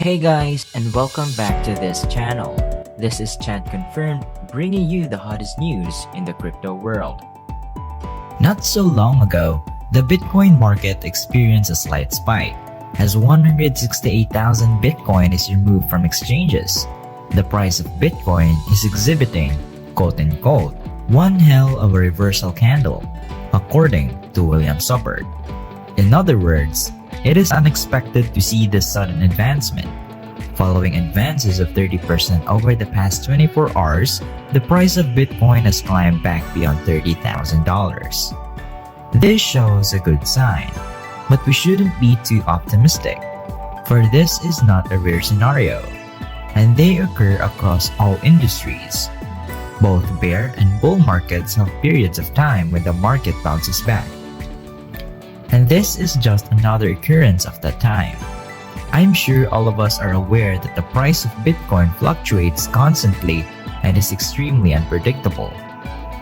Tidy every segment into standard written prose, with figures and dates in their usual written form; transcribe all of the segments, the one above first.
Hey guys, and welcome back to this channel. This is Chad Confirmed, bringing you the hottest news in the crypto world. Not so long ago, the Bitcoin market experienced a slight spike, as 168,000 Bitcoin is removed from exchanges. The price of Bitcoin is exhibiting, quote-unquote, one hell of a reversal candle, according to William Suppard. In other words, it is unexpected to see this sudden advancement. Following advances of 30% over the past 24 hours, the price of Bitcoin has climbed back beyond $30,000. This shows a good sign, but we shouldn't be too optimistic, for this is not a rare scenario, and they occur across all industries. Both bear and bull markets have periods of time when the market bounces back. And this is just another occurrence of that time. I'm sure all of us are aware that the price of Bitcoin fluctuates constantly and is extremely unpredictable,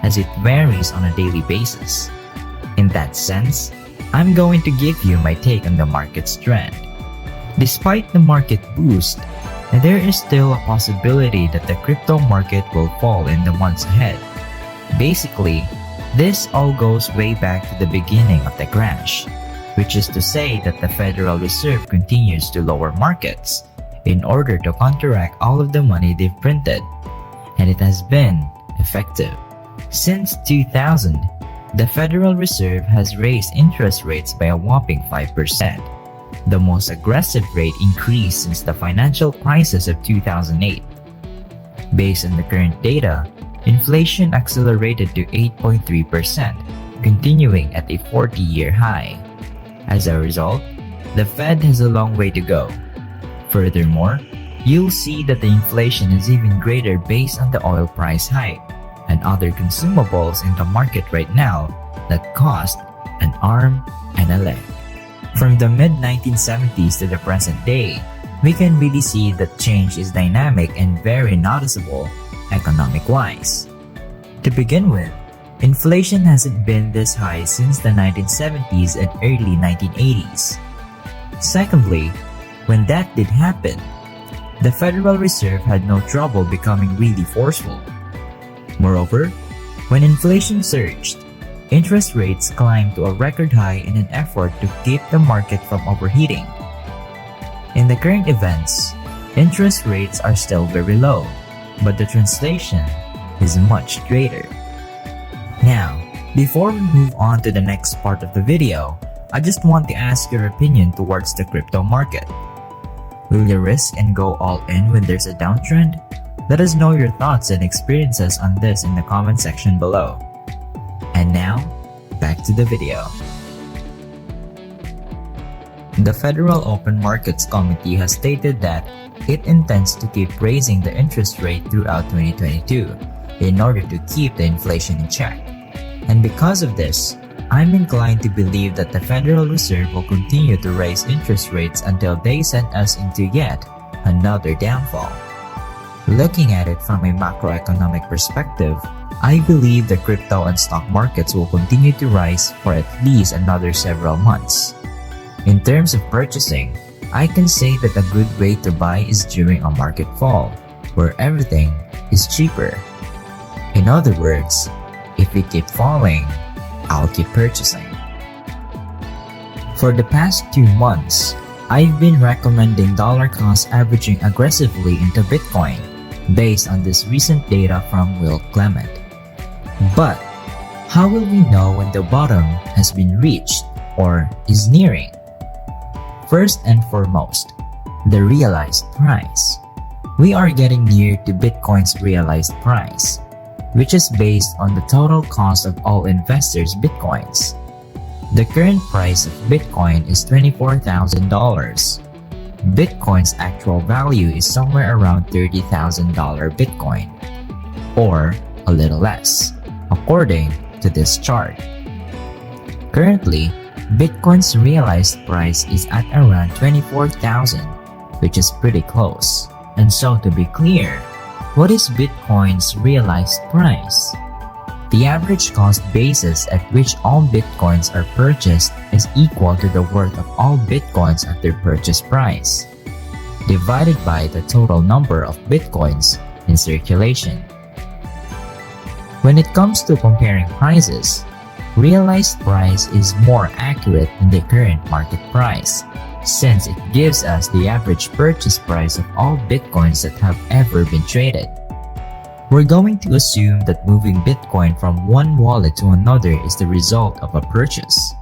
as it varies on a daily basis. In that sense, I'm going to give you my take on the market's trend. Despite the market boost, there is still a possibility that the crypto market will fall in the months ahead. Basically, this all goes way back to the beginning of the crash, which is to say that the Federal Reserve continues to lower markets in order to counteract all of the money they've printed, and it has been effective. Since 2000, the Federal Reserve has raised interest rates by a whopping 5%, the most aggressive rate increase since the financial crisis of 2008. Based on the current data, inflation accelerated to 8.3%, continuing at a 40-year high. As a result, the Fed has a long way to go. Furthermore, you'll see that the inflation is even greater based on the oil price hike and other consumables in the market right now that cost an arm and a leg. From the mid-1970s to the present day, we can really see that change is dynamic and very noticeable economic-wise. To begin with, inflation hasn't been this high since the 1970s and early 1980s. Secondly, when that did happen, the Federal Reserve had no trouble becoming really forceful. Moreover, when inflation surged, interest rates climbed to a record high in an effort to keep the market from overheating. In the current events, interest rates are still very low, but the translation is much greater. Now, before we move on to the next part of the video, I just want to ask your opinion towards the crypto market. Will you risk and go all in when there's a downtrend? Let us know your thoughts and experiences on this in the comment section below. And now, back to the video. The Federal Open Markets Committee has stated that it intends to keep raising the interest rate throughout 2022 in order to keep the inflation in check. And because of this, I'm inclined to believe that the Federal Reserve will continue to raise interest rates until they send us into yet another downfall. Looking at it from a macroeconomic perspective, I believe the crypto and stock markets will continue to rise for at least another several months. In terms of purchasing, I can say that a good way to buy is during a market fall, where everything is cheaper. In other words, if we keep falling, I'll keep purchasing. For the past 2 months, I've been recommending dollar cost averaging aggressively into Bitcoin based on this recent data from Will Clement. But how will we know when the bottom has been reached or is nearing? First and foremost, the realized price. We are getting near to Bitcoin's realized price, which is based on the total cost of all investors' Bitcoins. The current price of Bitcoin is $24,000. Bitcoin's actual value is somewhere around $30,000 Bitcoin, or a little less, according to this chart. Currently, Bitcoin's realized price is at around $24,000, which is pretty close. And so to be clear, what is Bitcoin's realized price? The average cost basis at which all Bitcoins are purchased is equal to the worth of all Bitcoins at their purchase price. divided by the total number of Bitcoins in circulation. When it comes to comparing prices, realized price is more accurate than the current market price, since it gives us the average purchase price of all Bitcoins that have ever been traded. We're going to assume that moving Bitcoin from one wallet to another is the result of a purchase.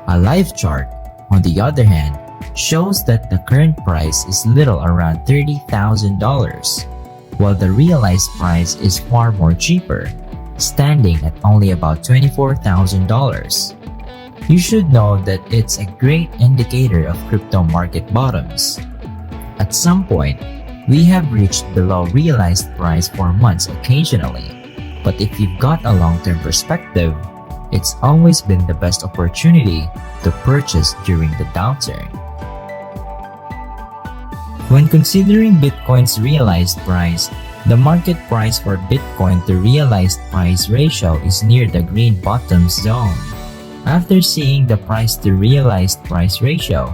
A live chart, on the other hand, shows that the current price is little around $30,000, while the realized price is far more cheaper, standing at only about $24,000. You should know that it's a great indicator of crypto market bottoms. At some point, we have reached below realized price for months occasionally, but if you've got a long-term perspective, it's always been the best opportunity to purchase during the downturn. When considering Bitcoin's realized price, the market price for Bitcoin to realized price ratio is near the green bottom zone. After seeing the price to realized price ratio,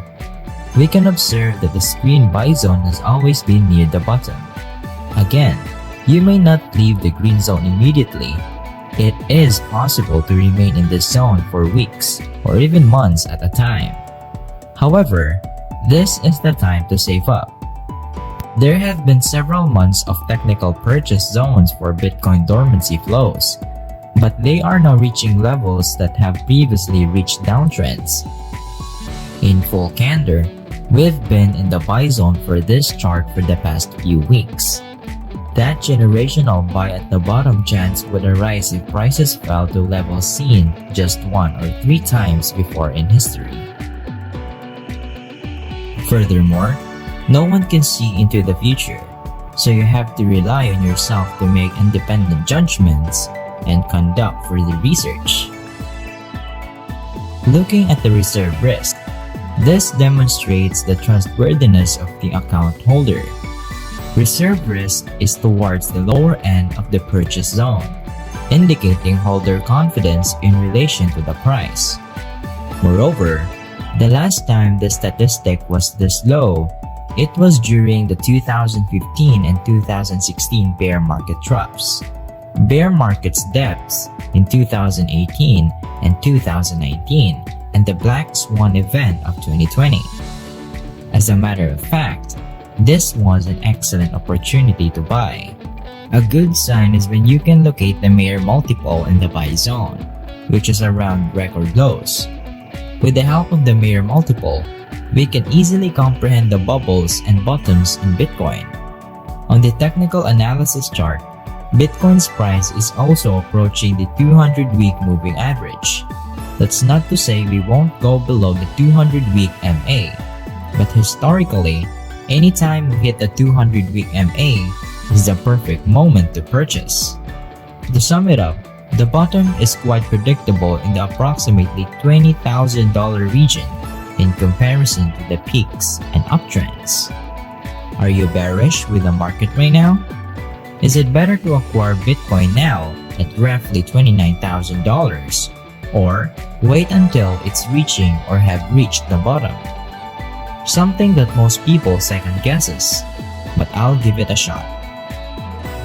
we can observe that the green buy zone has always been near the bottom. Again, you may not leave the green zone immediately. It is possible to remain in this zone for weeks or even months at a time. However, this is the time to save up. There have been several months of technical purchase zones for Bitcoin dormancy flows, but they are now reaching levels that have previously reached downtrends. In full candor, we've been in the buy zone for this chart for the past few weeks. That generational buy at the bottom chance would arise if prices fell to levels seen just 1 or 3 times before in history. Furthermore, no one can see into the future, so you have to rely on yourself to make independent judgments and conduct further research. Looking at the reserve risk, this demonstrates the trustworthiness of the account holder. Reserve risk is towards the lower end of the purchase zone, indicating holder confidence in relation to the price. Moreover, the last time the statistic was this low, it was during the 2015 and 2016 bear market troughs. Bear market's depths in 2018 and 2019, and the Black Swan event of 2020. As a matter of fact, this was an excellent opportunity to buy. A good sign is when you can locate the Mayer multiple in the buy zone, which is around record lows. With the help of the Mayer multiple, we can easily comprehend the bubbles and bottoms in Bitcoin. On the technical analysis chart, Bitcoin's price is also approaching the 200-week moving average. That's not to say we won't go below the 200-week MA, but historically, anytime we hit the 200-week MA is the perfect moment to purchase. To sum it up, the bottom is quite predictable in the approximately $20,000 region in comparison to the peaks and uptrends. Are you bearish with the market right now? Is it better to acquire Bitcoin now at roughly $29,000 or wait until it's reaching or have reached the bottom? Something that most people second guesses, but I'll give it a shot.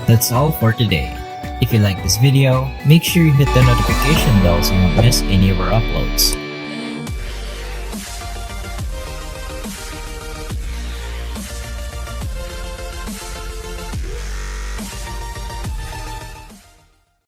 That's all for today. If you like this video, make sure you hit the notification bell so you won't miss any of our uploads.